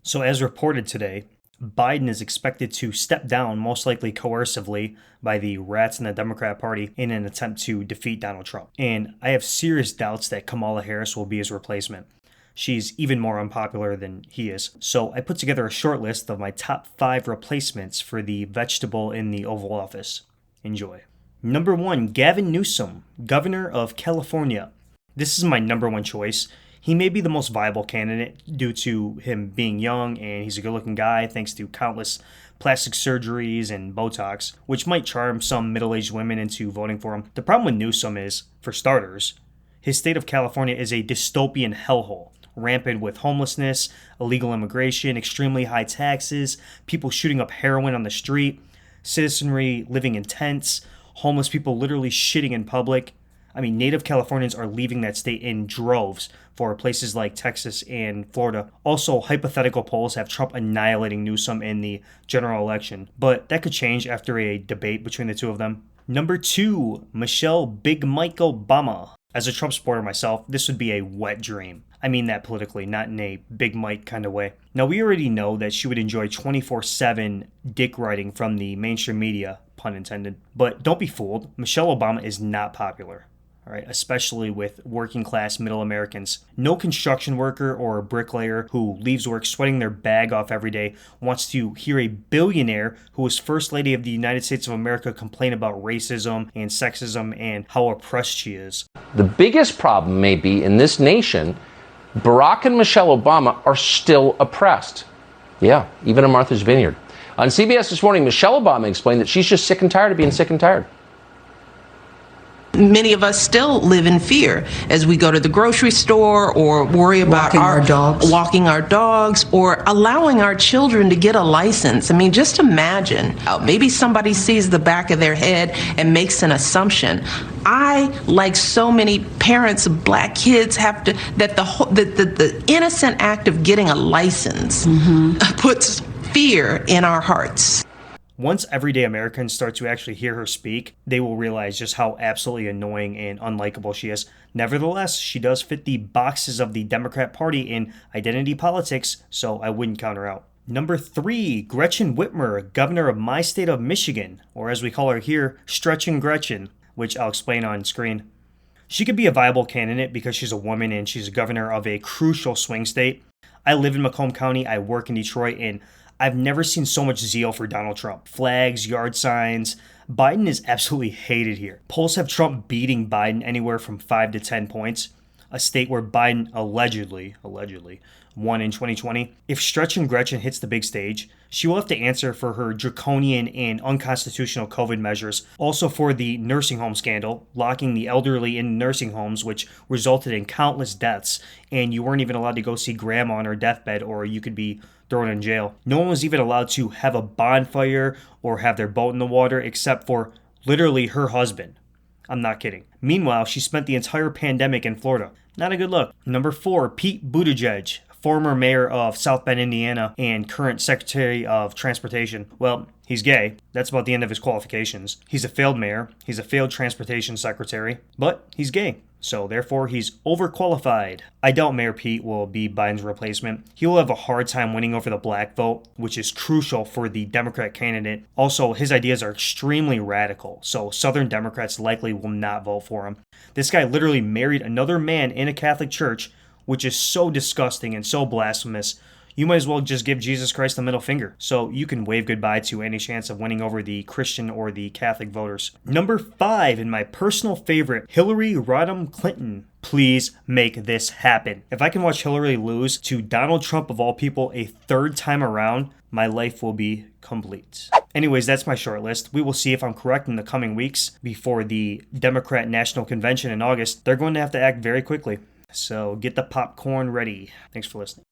So, as reported today, Biden is expected to step down, most likely coercively, by the rats in the Democrat Party in an attempt to defeat Donald Trump. And I have serious doubts that Kamala Harris will be his replacement. She's even more unpopular than he is. So, I put together a short list of my top 5 replacements for the vegetable in the Oval Office. Enjoy. Number 1, Gavin Newsom, governor of California. This is my number 1 choice. He may be the most viable candidate due to him being young and he's a good looking guy thanks to countless plastic surgeries and Botox, which might charm some middle aged women into voting for him. The problem with Newsom is, for starters, his state of California is a dystopian hellhole, rampant with homelessness, illegal immigration, extremely high taxes, people shooting up heroin on the street, citizenry living in tents, homeless people literally shitting in public. I mean, native Californians are leaving that state in droves for places like Texas and Florida. Also, hypothetical polls have Trump annihilating Newsom in the general election, but that could change after a debate between the two of them. Number 2, Michelle Big Mike Obama. As a Trump supporter myself, this would be a wet dream. I mean that politically, not in a Big Mike kind of way. Now, we already know that she would enjoy 24/7 dick writing from the mainstream media, pun intended. But don't be fooled, Michelle Obama is not popular. All right, especially with working class middle Americans. No construction worker or bricklayer who leaves work sweating their bag off every day wants to hear a billionaire who was First Lady of the United States of America complain about racism and sexism and how oppressed she is. The biggest problem may be in this nation, Barack and Michelle Obama are still oppressed. Yeah, even in Martha's Vineyard. On CBS this morning, Michelle Obama explained that she's just sick and tired of being sick and tired. Many of us still live in fear as we go to the grocery store or worry about walking our dogs or allowing our children to get a license. I mean, just imagine, maybe somebody sees the back of their head and makes an assumption. I, like so many parents of black kids, have to, that the innocent act of getting a license puts fear in our hearts. Once everyday Americans start to actually hear her speak, they will realize just how absolutely annoying and unlikable she is. Nevertheless, she does fit the boxes of the Democrat Party in identity politics, so I wouldn't count her out. Number 3, Gretchen Whitmer, governor of my state of Michigan, or as we call her here, Stretchin' Gretchen, which I'll explain on screen. She could be a viable candidate because she's a woman and she's a governor of a crucial swing state. I live in Macomb County, I work in Detroit, and I've never seen so much zeal for Donald Trump. Flags, yard signs. Biden is absolutely hated here. Polls have Trump beating Biden anywhere from 5 to 10 points, a state where Biden allegedly won in 2020. If Stretchin' Gretchen hits the big stage, she will have to answer for her draconian and unconstitutional COVID measures, also for the nursing home scandal, locking the elderly in nursing homes, which resulted in countless deaths, and you weren't even allowed to go see grandma on her deathbed or you could be thrown in jail. No one was even allowed to have a bonfire or have their boat in the water except for literally her husband. I'm not kidding. Meanwhile, she spent the entire pandemic in Florida. Not a good look. Number 4, Pete Buttigieg, former mayor of South Bend, Indiana, and current Secretary of Transportation. Well, he's gay. That's about the end of his qualifications. He's a failed mayor. He's a failed transportation secretary. But he's gay. So therefore, he's overqualified. I doubt Mayor Pete will be Biden's replacement. He will have a hard time winning over the black vote, which is crucial for the Democrat candidate. Also, his ideas are extremely radical, so Southern Democrats likely will not vote for him. This guy literally married another man in a Catholic church, which is so disgusting and so blasphemous. You might as well just give Jesus Christ the middle finger, so you can wave goodbye to any chance of winning over the Christian or the Catholic voters. Number 5, and my personal favorite, Hillary Rodham Clinton. Please make this happen. If I can watch Hillary lose to Donald Trump of all people a third time around, my life will be complete. Anyways, that's my short list. We will see if I'm correct in the coming weeks before the Democrat National Convention in August. They're going to have to act very quickly. So get the popcorn ready. Thanks for listening.